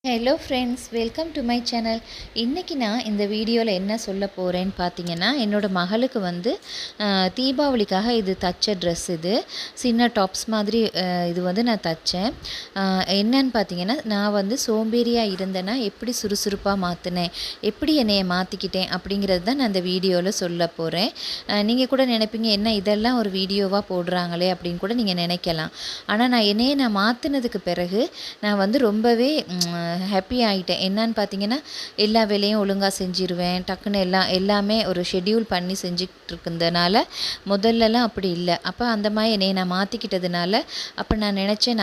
Hello friends, welcome to my channel. இன்றைக்கி நான் இந்த வீடியோவில் என்ன சொல்ல போகிறேன்னு பார்த்தீங்கன்னா, என்னோடய மகளுக்கு வந்து தீபாவளிக்காக இது தச்ச ட்ரெஸ். இது சின்ன டாப்ஸ் மாதிரி இது வந்து நான் தைச்சேன். என்னன்னு பார்த்தீங்கன்னா, நான் வந்து சோம்பேறியாக இருந்தேன்னா எப்படி சுறுசுறுப்பாக மாற்றினேன், எப்படி என்னையை மாற்றிக்கிட்டேன் அப்படிங்கிறது தான் நான் இந்த வீடியோவில் சொல்ல போகிறேன். நீங்கள் கூட நினைப்பீங்க, என்ன இதெல்லாம் ஒரு வீடியோவாக போடுறாங்களே அப்படின்னு கூட நீங்கள் நினைக்கலாம். ஆனால் நான் மாற்றினதுக்கு பிறகு நான் வந்து ரொம்பவே ஹாப்பி ஆகிட்டேன். என்னன்னு பார்த்தீங்கன்னா, எல்லா வேலையும் ஒழுங்காக செஞ்சிருவேன். டக்குன்னு எல்லாமே ஒரு ஷெட்யூல் பண்ணி செஞ்சுக்கிட்டு இருக்கிறதுனால முதல்லலாம் அப்படி இல்லை. அப்போ அந்த மாதிரி என்னை நான் மாற்றிக்கிட்டதுனால அப்போ நான் நினச்சேன்,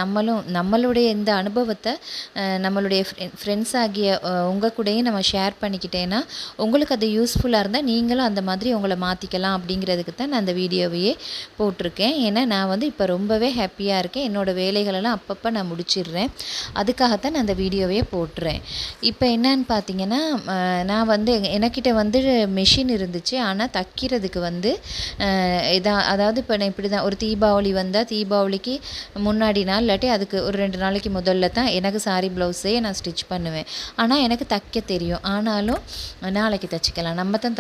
நம்மளுடைய இந்த அனுபவத்தை நம்மளுடைய ஃப்ரெண்ட்ஸ் ஆகிய உங்கள் கூடயும் நம்ம ஷேர் பண்ணிக்கிட்டேன்னா உங்களுக்கு அது யூஸ்ஃபுல்லாக இருந்தால் நீங்களும் அந்த மாதிரி உங்களை மாற்றிக்கலாம் அப்படிங்கிறதுக்கு தான் நான் அந்த வீடியோவையே போட்டிருக்கேன். ஏன்னா நான் வந்து இப்போ ரொம்பவே ஹாப்பியாக இருக்கேன். என்னோடய வேலைகளெல்லாம் அப்பப்போ நான் முடிச்சிடுறேன். அதுக்காகத்தான் நான் அந்த வீடியோவையே போட்டுறேன். இப்போ என்னன்னு பார்த்தீங்கன்னா, நான் வந்து எனக்கிட்ட வந்து மெஷின் இருந்துச்சு. ஆனால் தைக்கிறதுக்கு வந்து அதாவது இப்போ நான் இப்படி தான், ஒரு தீபாவளி வந்தால் தீபாவளிக்கு முன்னாடி நாள் இல்லாட்டி அதுக்கு ஒரு 2 நாளைக்கு முதல்ல தான் எனக்கு சாரி ப்ளவுஸே நான் ஸ்டிச் பண்ணுவேன். ஆனால் எனக்கு தைக்க தெரியும். ஆனாலும் நாளைக்கு தைச்சிக்கலாம், நம்ம தான்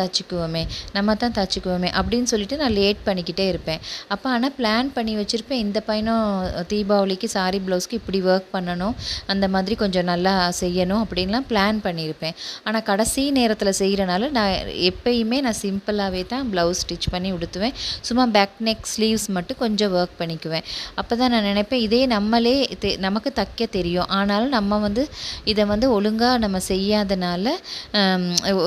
தைச்சிக்குவோமே அப்படின்னு சொல்லிட்டு நான் லேட் பண்ணிக்கிட்டே இருப்பேன். அப்போ ஆனால் பிளான் பண்ணி வச்சுருப்பேன், இந்த பையனும் தீபாவளிக்கு சாரி ப்ளவுஸ்க்கு இப்படி ஒர்க் பண்ணணும், அந்த மாதிரி கொஞ்சம் நல்லா செய்யணும் அப்படின்லாம் பிளான் பண்ணியிருப்பேன். ஆனால் கடைசி நேரத்தில் செய்கிறனால நான் எப்பயுமே சிம்பிளாகவே தான் ப்ளவுஸ் ஸ்டிச் பண்ணி உடுத்துவேன். சும்மா பேக் நெக் ஸ்லீவ்ஸ் மட்டும் கொஞ்சம் ஒர்க் பண்ணிக்குவேன். அப்போ தான் நான் நினைப்பேன், இதே நம்மளே நமக்கு தைக்க தெரியும், ஆனாலும் நம்ம வந்து இதை வந்து ஒழுங்காக நம்ம செய்யாதனால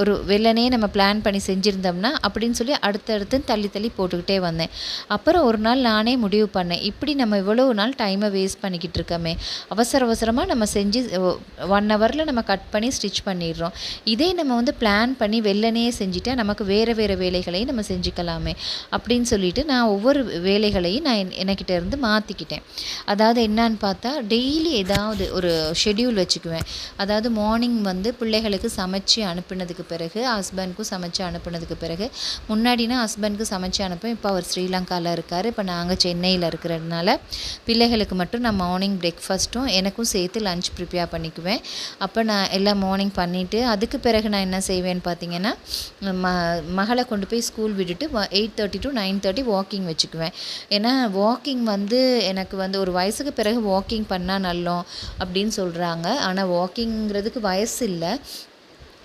ஒரு வெள்ளனே நம்ம பிளான் பண்ணி செஞ்சுருந்தோம்னா அப்படின்னு சொல்லி அடுத்தடுத்து தள்ளி போட்டுக்கிட்டே வந்தேன். அப்புறம் ஒரு நாள் நானே முடிவு பண்ணேன், இப்படி நம்ம இவ்வளவு நாள் டைமை வேஸ்ட் பண்ணிக்கிட்டு இருக்கோமே, அவசரமாக நம்ம செஞ்சு 1 ஹவரில் நம்ம கட் பண்ணி ஸ்டிச் பண்ணிடுறோம். இதே நம்ம வந்து பிளான் பண்ணி வெள்ளனே செஞ்சுட்டா நமக்கு வேறு வேலைகளையும் நம்ம செஞ்சுக்கலாமே அப்படின்னு சொல்லிட்டு நான் ஒவ்வொரு வேலைகளையும் நான் எனக்கிட்ட இருந்து மாற்றிக்கிட்டேன். அதாவது என்னான்னு பார்த்தா, டெய்லி ஏதாவது ஒரு ஷெட்யூல் வச்சுக்குவேன். அதாவது மார்னிங் வந்து பிள்ளைகளுக்கு சமைச்சு அனுப்பினதுக்கு பிறகு, ஹஸ்பண்டுக்கும் சமைச்சு அனுப்பினதுக்கு பிறகு, முன்னாடினா ஹஸ்பண்டுக்கு சமைச்சு அனுப்பேன். இப்போ அவர் ஸ்ரீலங்காவில் இருக்கார். இப்போ நாங்கள் சென்னையில் இருக்கிறதுனால பிள்ளைகளுக்கு மட்டும் நான் மார்னிங் பிரேக்ஃபாஸ்ட்டும் எனக்கும் சேர்த்து லஞ்ச் ப்ரிப்பேர் பண்ணிக்குவேன். அப்போ நான் எல்லாம் மார்னிங் பண்ணிவிட்டு அதுக்கு பிறகு நான் என்ன செய்வேன்னு பார்த்தீங்கன்னா, மகளை கொண்டு போய் ஸ்கூல் விட்டுட்டு 8:30 to 9:30 வாக்கிங் வச்சுக்குவேன். ஏன்னா வாக்கிங் வந்து எனக்கு வந்து ஒரு வயசுக்கு பிறகு வாக்கிங் பண்ணால் நல்லோம் அப்படின்னு சொல்கிறாங்க. ஆனால் வாக்கிங்கிறதுக்கு வயசு இல்லை,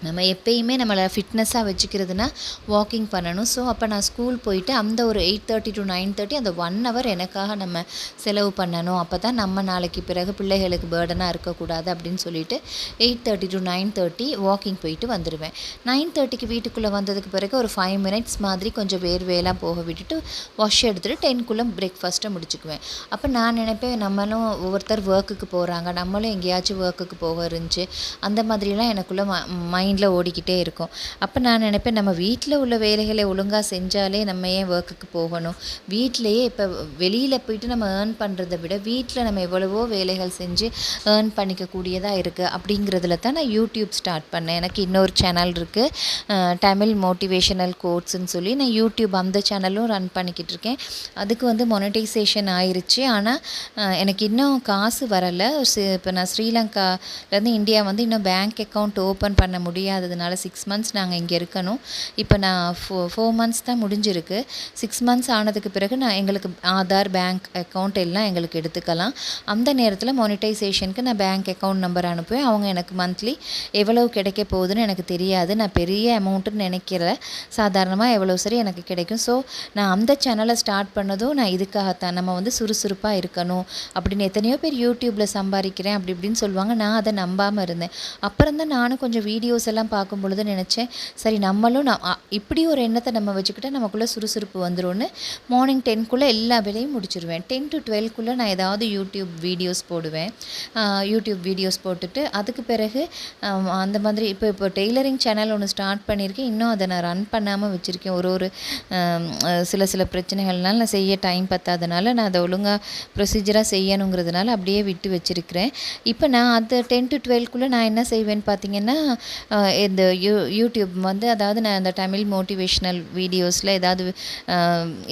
நம்ம எப்பயுமே நம்மளை ஃபிட்னஸாக வச்சுக்கிறதுனா வாக்கிங் பண்ணணும். ஸோ அப்போ நான் ஸ்கூல் போயிட்டு அந்த ஒரு 8:30 to 9:30 அந்த 1 ஹவர் எனக்காக நம்ம செலவு பண்ணணும். அப்போ தான் நம்ம நாளைக்கு பிறகு பிள்ளைகளுக்கு பேர்டனாக இருக்கக்கூடாது அப்படின்னு சொல்லிட்டு 8:30 to 9:30 வாக்கிங் போயிட்டு வந்துடுவேன். 9:30க்கு வீட்டுக்குள்ளே வந்ததுக்கு பிறகு ஒரு 5 மினிட்ஸ் மாதிரி கொஞ்சம் வேர்வையெல்லாம் போக விட்டுட்டு வாஷ் எடுத்துகிட்டு 10க்குள்ளே பிரேக்ஃபாஸ்ட்டை முடிச்சுக்குவேன். அப்போ நான் நினைப்பேன், நம்மளும் ஒவ்வொருத்தர் ஒர்க்குக்கு போகிறாங்க, நம்மளும் எங்கேயாச்சும் ஒர்க்குக்கு போக இருந்துச்சு, அந்த மாதிரிலாம் எனக்குள்ளே மைண்டில் ஓடிக்கிட்டே இருக்கும். அப்போ நான் நினைப்பேன், நம்ம வீட்டில் உள்ள வேலைகளை ஒழுங்காக செஞ்சாலே நம்ம ஏன் ஒர்க்குக்கு போகணும், வீட்டிலையே இப்போ வெளியில் போயிட்டு நம்ம ஏர்ன் பண்ணுறதை விட வீட்டில் நம்ம எவ்வளவோ வேலைகள் செஞ்சு ஏர்ன் பண்ணிக்கக்கூடியதாக இருக்குது அப்படிங்கிறதுல தான் நான் யூடியூப் ஸ்டார்ட் பண்ணேன். எனக்கு இன்னொரு சேனல் இருக்குது, தமிழ் மோட்டிவேஷனல் கோட்ஸ்ன்னு சொல்லி நான் யூடியூப் அந்த சேனலும் ரன் பண்ணிக்கிட்டு இருக்கேன். அதுக்கு வந்து மொனடைசேஷன் ஆயிடுச்சு. ஆனால் எனக்கு இன்னும் காசு வரலை. இப்போ நான் ஸ்ரீலங்காலேருந்து இந்தியா வந்து இன்னும் பேங்க் அக்கௌண்ட் ஓப்பன் பண்ண முடியாததுனால 6 months நாங்கள் இங்கே இருக்கணும். இப்போ நான் 4 months தான் முடிஞ்சிருக்கு. 6 months ஆனதுக்கு பிறகு எங்களுக்கு ஆதார், பேங்க் அக்கௌண்ட் எல்லாம் எங்களுக்கு எடுத்துக்கலாம். அந்த நேரத்தில் மொனிடைசேஷனுக்கு நான் பேங்க் அக்கௌண்ட் நம்பர் அனுப்புவேன். அவங்க எனக்கு மந்த்லி எவ்வளவு கிடைக்க போகுதுன்னு எனக்கு தெரியாது. நான் பெரிய அமௌண்ட்டுன்னு நினைக்கிறேன், சாதாரணமாக எவ்வளோ சரி எனக்கு கிடைக்கும். ஸோ நான் அந்த சேனலை ஸ்டார்ட் பண்ணதும் நான் இதுக்காகத்தான், நம்ம வந்து சுறுசுறுப்பாக இருக்கணும் அப்படின்னு. எத்தனையோ பேர் யூடியூப்பில் சம்பாதிக்கிறேன் அப்படி இப்படின்னு சொல்லுவாங்க, நான் அதை நம்பாமல் இருந்தேன். அப்புறம் தான் நானும் கொஞ்சம் வீடியோஸ் எல்லாம் பார்க்கும் பொழுது நினச்சேன், சரி நம்மளும் இப்படி ஒரு எண்ணத்தை நம்ம வச்சுக்கிட்டா நமக்குள்ளே சுறுசுறுப்பு வந்துடும்னு மார்னிங் 10க்குள்ளே எல்லா வேலையும் முடிச்சிடுவேன். 10 to 12க்குள்ளே நான் ஏதாவது யூடியூப் வீடியோஸ் போடுவேன். யூடியூப் வீடியோஸ் போட்டுட்டு அதுக்கு பிறகு அந்த மாதிரி இப்போ டெய்லரிங் சேனல் ஒன்று ஸ்டார்ட் பண்ணியிருக்கேன். இன்னும் அதை நான் ரன் பண்ணாமல் வச்சுருக்கேன். ஒரு சில பிரச்சனைகள்னால நான் செய்ய டைம் பத்தாதனால நான் அதை ஒழுங்காக ப்ரொசீஜராக செய்யணுங்கிறதுனால அப்படியே விட்டு வச்சுருக்கிறேன். இப்போ நான் அது 10 to 12க்குள்ளே நான் என்ன செய்வேன்னு பார்த்தீங்கன்னா, இந்த யூடியூப் வந்து அதாவது நான் இந்த தமிழ் மோட்டிவேஷ்னல் வீடியோஸில்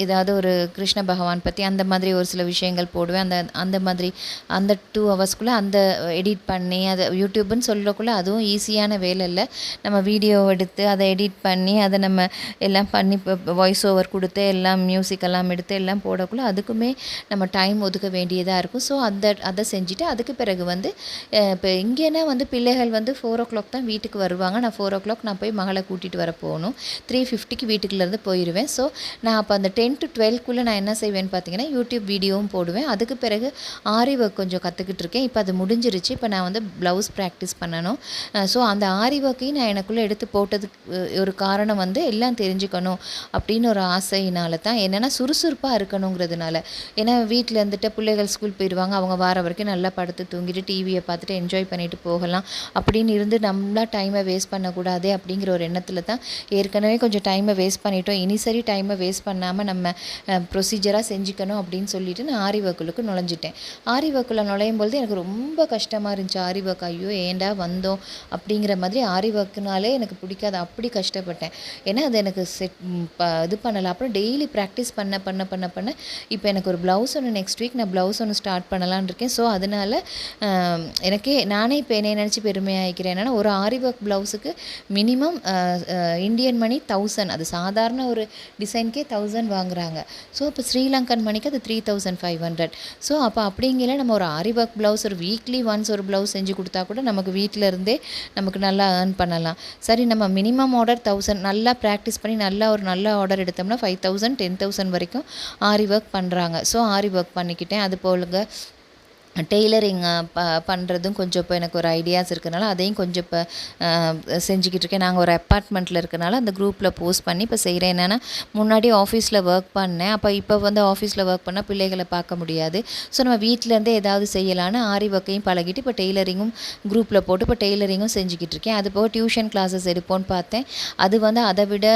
ஏதாவது ஒரு கிருஷ்ண பகவான் பற்றி அந்த மாதிரி ஒரு சில விஷயங்கள் போடுவேன். அந்த மாதிரி அந்த 2 ஹவர்ஸ்க்குள்ளே அந்த எடிட் பண்ணி அதை யூடியூப்னு சொல்லக்குள்ளே அதுவும் ஈஸியான வேலை இல்லை. நம்ம வீடியோ எடுத்து அதை எடிட் பண்ணி அதை நம்ம எல்லாம் பண்ணி வாய்ஸ் ஓவர் கொடுத்து எல்லாம் மியூசிக் எல்லாம் எடுத்து எல்லாம் போடக்குள்ளே அதுக்குமே நம்ம டைம் ஒதுக்க வேண்டியதாக இருக்கும். ஸோ அதை செஞ்சுட்டு அதுக்கு பிறகு வந்து இப்போ இங்கேனா வந்து பிள்ளைகள் வந்து 4 o'clock தான் வீட்டுக்கு வருவாங்க. நான் 4 o'clock நான் போய் மகளை கூட்டிகிட்டு வர போகணும். 3:50க்கு வீட்டுக்குள்ளேருந்து போயிடுவேன். ஸோ நான் அப்போ அந்த 10 to 12க்குள்ளே நான் என்ன செய்வேன்னு பார்த்தீங்கன்னா யூடியூப் வீடியோவும் போடுவேன். அதுக்கு பிறகு ஆரி ஒர்க் கொஞ்சம் கற்றுக்கிட்டு இருக்கேன். இப்போ அது முடிஞ்சிருச்சு. இப்போ நான் வந்து ப்ளவுஸ் ப்ராக்டிஸ் பண்ணணும். ஸோ அந்த ஆரி ஒர்க்கையும் நான் எனக்குள்ளே எடுத்து போட்டதுக்கு ஒரு காரணம் வந்து எல்லாம் தெரிஞ்சுக்கணும் அப்படின்னு ஒரு ஆசையினால தான். என்னென்னா சுறுசுறுப்பாக இருக்கணுங்கிறதுனால. ஏன்னா வீட்டில் இருந்துட்டு பிள்ளைகள் ஸ்கூல் போயிடுவாங்க. அவங்க வார வரைக்கும் நல்லா படுத்து தூங்கிட்டு டிவியை பார்த்துட்டு என்ஜாய் பண்ணிட்டு போகலாம் அப்படின்னு இருந்து நம்மளா டைமை வேஸ்ட் பண்ணக்கூடாது அப்படிங்கிற ஒரு எண்ணத்தில் தான் ஏற்கனவே கொஞ்சம் டைமை வேஸ்ட் பண்ணிட்டோம். இனி சரி டைமை வேஸ்ட் பண்ணாமல் நம்ம ப்ரொசீஜராக செஞ்சுக்கணும் அப்படின்னு சொல்லிட்டு நான் ஆரி ஒர்க்குக்கு நுழைஞ்சிட்டேன். ஆரி ஒர்க்கில் நுழையும் பொழுது எனக்கு ரொம்ப கஷ்டமாக இருந்துச்சு. ஆரி ஒர்க் ஐயோ ஏண்டா வந்தோம் அப்படிங்கிற மாதிரி ஆரி ஒர்க்குனாலே எனக்கு பிடிக்காது. அப்படி கஷ்டப்பட்டேன். ஏன்னா அது எனக்கு இது பண்ணலை. அப்புறம் டெய்லி ப்ராக்டிஸ் பண்ண பண்ண பண்ண பண்ண இப்போ எனக்கு ஒரு ப்ளவுஸ் ஒன்று நெக்ஸ்ட் வீக் நான் ப்ளவுஸ் ஒன்று ஸ்டார்ட் பண்ணலான்னு இருக்கேன். ஸோ அதனால் நானே இப்போ என்னை நினச்சி பெருமையாகிக்கிறேன். என்னென்னா ஒரு ஆரி ஒர்க் ப்ளவுஸுக்கு மினிமம் இந்தியன் மணி 1000. அது சாதாரண ஒரு டிசைனுக்கே 1000 வாங்குறாங்க. ஸோ இப்போ ஸ்ரீலங்கன் மணிக்கு அது 3500. ஸோ அப்போ அப்படிங்கிற நம்ம ஒரு ஆரி ஒர்க் ப்ளவுஸ் ஒரு வீக்லி ஒன்ஸ் ஒரு ப்ளவுஸ் செஞ்சு கொடுத்தா கூட நமக்கு வீட்டில் இருந்தே நமக்கு நல்லா ஏர்ன் பண்ணலாம். சரி நம்ம மினிமம் ஆர்டர் 1000 நல்லா ப்ராக்டிஸ் பண்ணி நல்ல ஆர்டர் எடுத்தோம்னா 5000 10,000 வரைக்கும் ஆரி ஒர்க் பண்ணுறாங்க. ஸோ ஆரி ஒர்க் பண்ணிக்கிட்டேன். அது போலுங்க டெய்லரிங் பண்ணுறதும் கொஞ்சம் இப்போ எனக்கு ஒரு ஐடியாஸ் இருக்கனால அதையும் கொஞ்சம் இப்போ செஞ்சுக்கிட்டு இருக்கேன். நாங்கள் ஒரு அப்பார்ட்மெண்ட்டில் இருக்கனால அந்த குரூப்பில் போஸ்ட் பண்ணி இப்போ செய்கிறேன். என்னென்னா முன்னாடி ஆஃபீஸில் ஒர்க் பண்ணேன். இப்போ வந்து ஆஃபீஸில் ஒர்க் பண்ணால் பிள்ளைகளை பார்க்க முடியாது. ஸோ நம்ம வீட்டிலேருந்தே ஏதாவது செய்யலான்னு ஆரி ஒர்க்கையும் பழகிட்டு இப்போ டெய்லரிங்கும் குரூப்பில் போட்டு இப்போ டெய்லரிங்கும் செஞ்சுக்கிட்டு இருக்கேன். அது போக டியூஷன் கிளாஸஸ் எடுப்போன்னு பார்த்தேன். அது வந்து அதை விட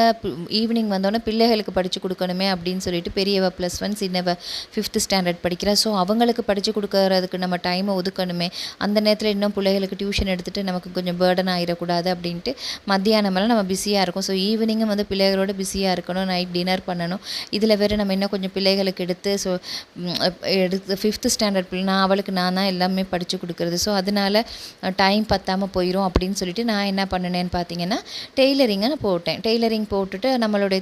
ஈவினிங் வந்தோடனே பிள்ளைகளுக்கு படித்து கொடுக்கணுமே அப்படின்னு சொல்லிட்டு பெரியவ +1 சின்னவ 5th ஸ்டாண்டர்ட் படிக்கிறா. ஸோ அவங்களுக்கு படித்து கொடுக்கறது நம்ம டைமை ஒதுக்கணுமே. அந்த நேரத்தில் இன்னும் பிள்ளைகளுக்கு டியூஷன் எடுத்துகிட்டு நமக்கு கொஞ்சம் பேர்டன் ஆகிடக்கூடாது அப்படின்ட்டு மத்தியானமெல்லாம் நம்ம பிஸியாக இருக்கும். ஸோ ஈவினிங்கும் வந்து பிள்ளைகளோட பிஸியாக இருக்கணும். நைட் டின்னர் பண்ணணும். இதில் வேறு நம்ம இன்னும் கொஞ்சம் பிள்ளைகளுக்கு எடுத்து 5th ஸ்டாண்டர்ட் பிள்ளை அவளுக்கு நான் தான் எல்லாமே படித்து கொடுக்குறது. ஸோ அதனால் டைம் பத்தாமல் போயிடும் அப்படின்னு சொல்லிட்டு நான் என்ன பண்ணினேன்னு பார்த்தீங்கன்னா டெய்லரிங்கை நான் போட்டேன். டெய்லரிங் போட்டுட்டு நம்மளுடைய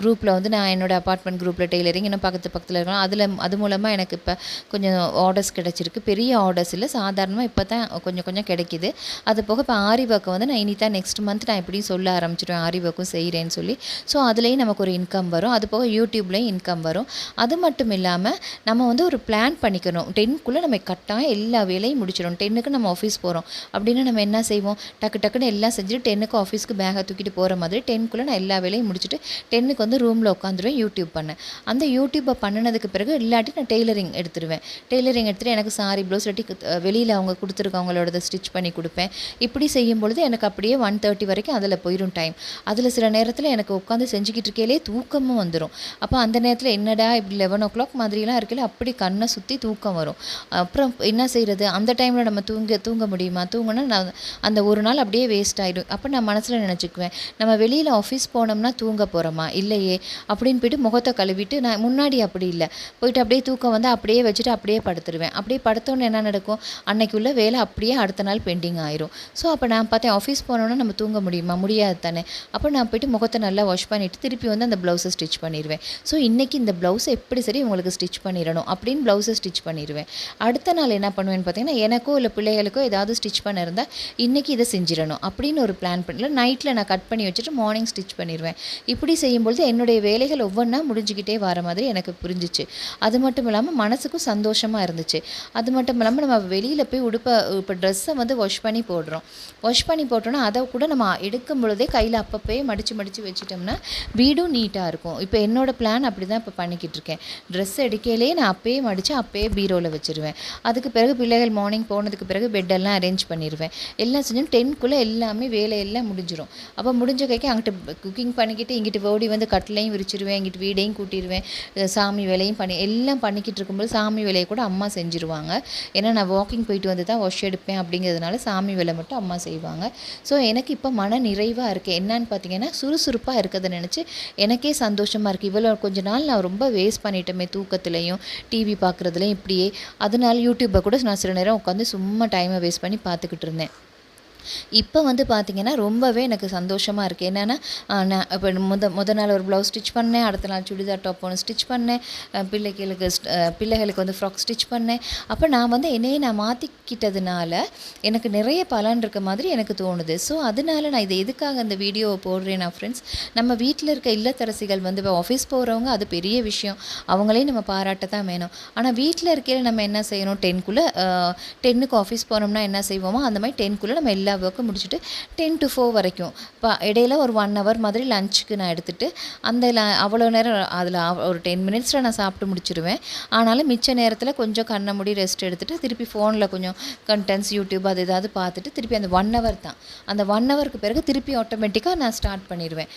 குரூப்பில் வந்து நான் என்னோடய அப்பார்ட்மெண்ட் குரூப்பில் டெய்லரிங் இன்னும் பக்கத்தில் இருக்கலாம். அது மூலமாக எனக்கு இப்போ கொஞ்சம் ஆர்டர்ஸ் கிடச்சிருக்கு. பெரிய ஆர்டர்ஸ் இல்லை, சாதாரணமாக இப்போ தான் கொஞ்சம் கிடைக்கிது. அது போக இப்போ ஆரி ஒர்க்கை வந்து நான் இனி தான் நெக்ஸ்ட் மந்த் நான் எப்படியும் சொல்ல ஆரம்பிச்சிடுவேன் ஆரி ஒர்க்கும் செய்கிறேன்னு சொல்லி. ஸோ அதுலேயும் நமக்கு ஒரு இன்கம் வரும். அது போக யூடியூப்லேயும் இன்கம் வரும். அது மட்டும் இல்லாமல் நம்ம வந்து ஒரு பிளான் பண்ணிக்கணும். 10க்குள்ளே நம்ம கட்டாயம் எல்லா வேலையும் முடிச்சிடணும். 10க்கு நம்ம ஆஃபீஸ் போகிறோம் அப்படின்னா நம்ம என்ன செய்வோம், டக்குன்னு எல்லாம் செஞ்சுட்டு 10க்கு ஆஃபீஸ்க்கு பேகை தூக்கிட்டு போகிற மாதிரி 10க்குள்ளே நான் எல்லா வேலையும் முடிச்சுட்டு 10க்கு வந்து ரூமில் உட்காந்துருவேன் யூடியூப் பண்ணேன். அந்த யூடியூப்பை பண்ணினதுக்கு பிறகு இல்லாட்டி நான் டெய்லரிங் எடுத்துருவேன். டெய்லரிங் எடுத்துகிட்டு எனக்கு சாரி ப்ளவுஸ் இல்லாட்டி வெளியில் அவங்க கொடுத்துருக்கவங்களோட ஸ்டிச் பண்ணி கொடுப்பேன். இப்படி செய்யும் பொழுது எனக்கு அப்படியே 1:30 வரைக்கும் அதில் போயிடும் டைம். அதில் சில நேரத்தில் எனக்கு உட்காந்து செஞ்சுக்கிட்டு இருக்கையிலே தூக்கமும் வந்துடும். அப்போ அந்த நேரத்தில் என்னடா இப்படி 11 o'clock மாதிரிலாம் இருக்கையில் அப்படி கண்ணை சுற்றி தூக்கம் வரும். அப்புறம் என்ன செய்கிறது, அந்த டைமில் நம்ம தூங்க முடியுமா? தூங்கினா நான் அந்த ஒரு நாள் அப்படியே வேஸ்ட் ஆகிடும். அப்போ நான் மனசில் நினச்சிக்குவேன், நம்ம வெளியில் ஆஃபீஸ் போனோம்னா தூங்க போகிறோமா இல்லையே அப்படின்னு போய்ட்டு முகத்தை கழுவிட்டு நான் முன்னாடி அப்படி இல்லை போயிட்டு அப்படியே தூக்கம் வந்து அப்படியே வச்சுட்டு அப்படியே படுத்துருவேன். அப்படியே படுத்தோன்னு என்ன நடக்கும், அன்னைக்கு உள்ள வேலை அப்படியே அடுத்த நாள் பெண்டிங் ஆயிரும். ஸோ அப்போ நான் பார்த்தேன் ஆஃபீஸ் போனோன்னா நம்ம தூங்க முடியுமா, முடியாது தானே. அப்போ நான் போய்ட்டு முகத்தை நல்லா வாஷ் பண்ணிவிட்டு திருப்பி வந்து அந்த ப்ளவுஸை ஸ்டிச் பண்ணிடுவேன். ஸோ இன்றைக்கி இந்த ப்ளவுஸை எப்படி சரி உங்களுக்கு ஸ்டிச் பண்ணிடணும் அப்படின்னு ப்ளவுஸை ஸ்டிச் பண்ணிடுவேன். அடுத்த நாள் என்ன பண்ணுவேன்னு பார்த்தீங்கன்னா எனக்கோ இல்லை பிள்ளைகளுக்கோ ஏதாவது ஸ்டிச் பண்ண இருந்தால் இன்றைக்கி இதை செஞ்சிடணும் அப்படின்னு ஒரு பிளான் பண்ணல. நைட்டில் நான் கட் பண்ணி வச்சுட்டு மார்னிங் ஸ்டிச் பண்ணிடுவேன். இப்படி செய்யும்பொழுது என்னுடைய வேலைகள் ஒவ்வொன்றா முடிஞ்சுக்கிட்டே வர மாதிரி எனக்கு புரிஞ்சிச்சு. அது மட்டும் இல்லாமல் மனசுக்கும் சந்தோஷமாக இருந்துச்சு. அது மட்டும் இல்லாமல் நம்ம வெளியில் போய் இப்போ ட்ரெஸ்ஸை வந்து வாஷ் பண்ணி போட்டோன்னா அதை கூட நம்ம எடுக்கும் பொழுதே கையில் அப்பப்போ மடித்து வச்சிட்டோம்னா வீடும் நீட்டாக இருக்கும். இப்போ என்னோடய பிளான் அப்படி தான் இப்போ பண்ணிக்கிட்டு இருக்கேன். ட்ரெஸ் எடுக்கையிலே நான் அப்பயே மடித்து அப்பயே பீரோவில் வச்சுருவேன். அதுக்கு பிறகு பிள்ளைகள் மார்னிங் போனதுக்கு பிறகு பெட்டெல்லாம் அரேஞ்ச் பண்ணிடுவேன். எல்லாம் செஞ்சு 10க்குள்ளே எல்லாமே வேலையெல்லாம் முடிஞ்சிடும். அப்போ முடிஞ்ச கைக்கு அங்கிட்டு குக்கிங் பண்ணிக்கிட்டு இங்கிட்டு ஓடி வந்து கட்டிலையும் விரிச்சிடுவேன், இங்கிட்டு வீடையும் கூட்டிடுவேன், சாமி வேலையும் எல்லாம் பண்ணிக்கிட்டு இருக்கும்போது சாமி வேலையை கூட கூட அம்மா செஞ்சுருவாங்க. ஏன்னா நான் வாக்கிங் போயிட்டு வந்து தான் வாஷ் எடுப்பேன் அப்படிங்கிறதுனால சாமி வேலை மட்டும் அம்மா செய்வாங்க. ஸோ எனக்கு இப்போ மன நிறைவாக இருக்குது. என்னன்னு பார்த்தீங்கன்னா சுறுசுறுப்பாக இருக்கிறத நினச்சி எனக்கே சந்தோஷமாக இருக்குது. இவ்வளோ கொஞ்ச நாள் நான் ரொம்ப வேஸ்ட் பண்ணிட்டோமே தூக்கத்துலேயும் டிவி பார்க்குறதுலையும் இப்படியே. அதனால யூடியூப்பை கூட நான் சில நேரம் உட்காந்து சும்மா டைமை வேஸ்ட் பண்ணி பார்த்துக்கிட்டு இருந்தேன். இப்போ வந்து பார்த்திங்கன்னா ரொம்பவே எனக்கு சந்தோஷமாக இருக்குது. என்னென்னா நான் இப்போ முத நாள் ஒரு ப்ளவுஸ் ஸ்டிச் பண்ணேன், அடுத்த நாள் சுடிதார் டாப் ஒன்று ஸ்டிச் பண்ணேன், பிள்ளைகளுக்கு வந்து ஃப்ராக் ஸ்டிச் பண்ணேன். அப்போ நான் வந்து என்னையே நான் மாற்றிக்கிட்டதுனால எனக்கு நிறைய பலன் இருக்க மாதிரி எனக்கு தோணுது. ஸோ அதனால நான் இதை எதுக்காக அந்த வீடியோவை போடுறேன்னா ஃப்ரெண்ட்ஸ், நம்ம வீட்டில் இருக்க இல்லத்தரசிகள் வந்து இப்போ ஆஃபீஸ் போகிறவங்க அது பெரிய விஷயம், அவங்களையும் நம்ம பாராட்ட தான் வேணும். ஆனால் வீட்டில் இருக்கையில் நம்ம என்ன செய்யணும், 10க்கு ஆஃபீஸ் போனோம்னா என்ன செய்வோமோ அந்த மாதிரி 10க்குள்ளே நம்ம எல்லா ஒர்க்கும் முடிச்சுட்டு 10 to 4 வரைக்கும் இப்போ இடையில ஒரு 1 hour மாதிரி லஞ்சுக்கு நான் எடுத்துகிட்டு அந்த அவ்வளோ நேரம் அதில் ஒரு 10 minutesல நான் சாப்பிட்டு முடிச்சிடுவேன். ஆனாலும் மிச்ச நேரத்தில் கொஞ்சம் கண்ணை மூடி ரெஸ்ட் எடுத்துகிட்டு திருப்பி ஃபோனில் கொஞ்சம் கண்டென்ட்ஸ் யூடியூப் அது ஏதாவது பார்த்துட்டு திருப்பி அந்த 1 hour தான். அந்த 1 hourக்கு பிறகு திருப்பி ஆட்டோமேட்டிக்காக நான் ஸ்டார்ட் பண்ணிடுவேன்.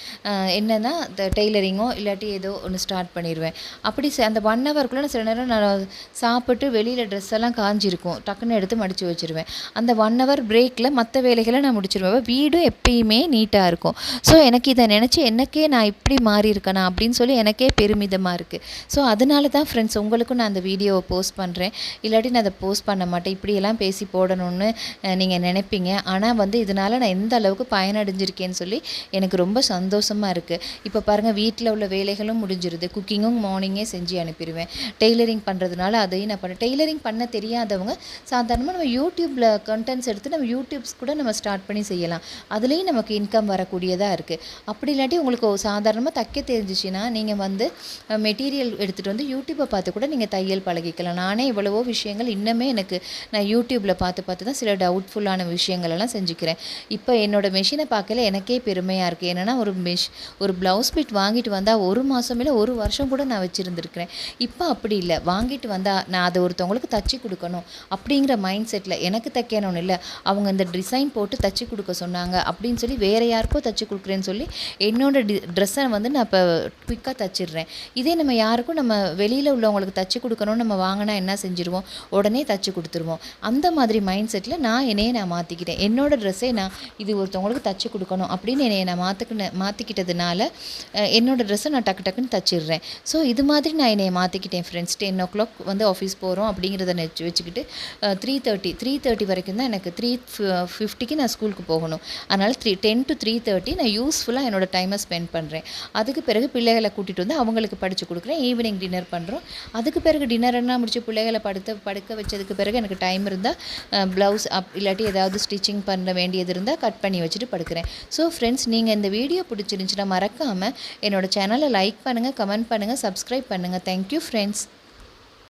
என்னென்னா டெய்லரிங்கோ இல்லாட்டி ஏதோ ஒன்று ஸ்டார்ட் பண்ணிடுவேன். அப்படி அந்த 1 hourக்குள்ளே நான் சில நேரம் நான் சாப்பிட்டு வெளியில் ட்ரெஸ் எல்லாம் காஞ்சிருக்கும், டக்குன்னு எடுத்து மடித்து வச்சுருவேன். அந்த 1 hour பிரேக்கில் மற்ற வேலைகளை நான் முடிச்சிருவேன். வீடும் எப்பயுமே நீட்டாக இருக்கும். ஸோ எனக்கு இதை நினச்சி எனக்கே நான் இப்படி மாறி இருக்கேனா அப்படின்னு சொல்லி எனக்கே பெருமிதமாக இருக்குது. ஸோ அதனால தான் ஃப்ரெண்ட்ஸ் உங்களுக்கும் நான் அந்த வீடியோவை போஸ்ட் பண்ணுறேன். இல்லாட்டி நான் அதை போஸ்ட் பண்ண மாட்டேன். இப்படியெல்லாம் பேசி போடணும்னு நீங்கள் நினைப்பீங்க. ஆனால் வந்து இதனால் நான் எந்த அளவுக்கு பயனடைஞ்சிருக்கேன்னு சொல்லி எனக்கு ரொம்ப சந்தோஷமாக இருக்குது. இப்போ பாருங்கள், வீட்டில் உள்ள வேலைகளும் முடிஞ்சிருது. குக்கிங்கும் மார்னிங்கே செஞ்சு அனுப்பிடுவேன். டெய்லரிங் பண்ணுறதுனால அதையும் நான் பண்ணேன். டெய்லரிங் பண்ண தெரியாதவங்க சாதாரணமாக நம்ம யூடியூப்பில் கண்டென்ட்ஸ் எடுத்து நம்ம யூடியூப்ஸ் கூட நம்ம ஸ்டார்ட் பண்ணி செய்யலாம். அதுலேயும் நமக்கு இன்கம் வரக்கூடியதாக இருக்குது. அப்படி இல்லாட்டி உங்களுக்கு சாதாரணமாக தைக்க தெரிஞ்சிச்சின்னா நீங்கள் வந்து மெட்டீரியல் எடுத்துகிட்டு வந்து யூடியூப்பை பார்த்து கூட நீங்கள் தையல் பழகிக்கலாம். நானே இவ்வளவோ விஷயங்கள் இன்னுமே எனக்கு நான் யூடியூப்பில் பார்த்து தான் சில டவுட்ஃபுல்லான விஷயங்கள் எல்லாம் செஞ்சுக்கிறேன். இப்போ என்னோடய மெஷினை பார்க்கல எனக்கே பெருமையாக இருக்குது. ஏன்னா ஒரு ப்ளவுஸ் பிட் வாங்கிட்டு வந்தால் 1 மாதம் இல்லை 1 வருஷம் கூட நான் வச்சுருந்துருக்கிறேன். இப்போ அப்படி இல்லை, வாங்கிட்டு வந்தால் நான் அதை ஒருத்தவங்களுக்கு தச்சு கொடுக்கணும் அப்படிங்கிற மைண்ட் செட்டில் எனக்கு தைக்கணும்னு இல்லை, அவங்க இந்த டிசைன் போட்டு தச்சு கொடுக்க சொன்னாங்க அப்படின்னு சொல்லி வேறு யாருக்கோ தச்சு கொடுக்குறேன்னு சொல்லி என்னோட ட்ரெஸ்ஸை வந்து நான் இப்போ குயிக்காக தச்சிடுறேன். இதே நம்ம யாருக்கும் நம்ம வெளியில் உள்ளவங்களுக்கு தச்சு கொடுக்கணும்னு நம்ம வாங்கினா என்ன செஞ்சுருவோம், உடனே தச்சு கொடுத்துருவோம். அந்த மாதிரி மைண்ட் செட்டில் என்னையே நான் மாற்றிக்கிட்டேன். என்னோடய ட்ரெஸ்ஸை இது ஒருத்தவங்களுக்கு தச்சு கொடுக்கணும் அப்படின்னு என்னையை நான் மாற்றிக்கிட்டதுனால என்னோடய ட்ரெஸ்ஸை நான் டக்குன்னு தச்சிடுறேன். ஸோ இது மாதிரி நான் என்னையை மாற்றிக்கிட்டேன் ஃப்ரெண்ட்ஸ். 10 o'clock வந்து ஆஃபீஸ் போகிறோம் அப்படிங்கிறத வச்சுக்கிட்டு 3:30 வரைக்கும் தான் எனக்கு 3:50க்கு நான் ஸ்கூலுக்கு போகணும். அதனால் 10 to 3:30 நான் யூஸ்ஃபுல்லாக என்னோடய டைமை ஸ்பெண்ட் பண்ணுறேன். அதுக்கு பிறகு பிள்ளைகளை கூட்டிகிட்டு வந்து அவங்களுக்கு படித்து கொடுக்குறேன். ஈவினிங் டின்னர் பண்ணுறோம். அதுக்கு பிறகு டின்னரெல்லாம் முடிச்சு பிள்ளைகளை படுக்க வச்சதுக்கு பிறகு எனக்கு டைம் இருந்தால் ப்ளவுஸ் இல்லாட்டி ஏதாவது ஸ்டிச்சிங் பண்ண வேண்டியது இருந்தால் கட் பண்ணி வச்சுட்டு படுக்கிறேன். ஸோ ஃப்ரெண்ட்ஸ், நீங்கள் இந்த வீடியோ பிடிச்சிருந்துச்சுன்னா மறக்காமல் என்னோடய சேனலை லைக் பண்ணுங்கள், கமெண்ட் பண்ணுங்கள், சப்ஸ்கிரைப் பண்ணுங்கள். Thank you friends.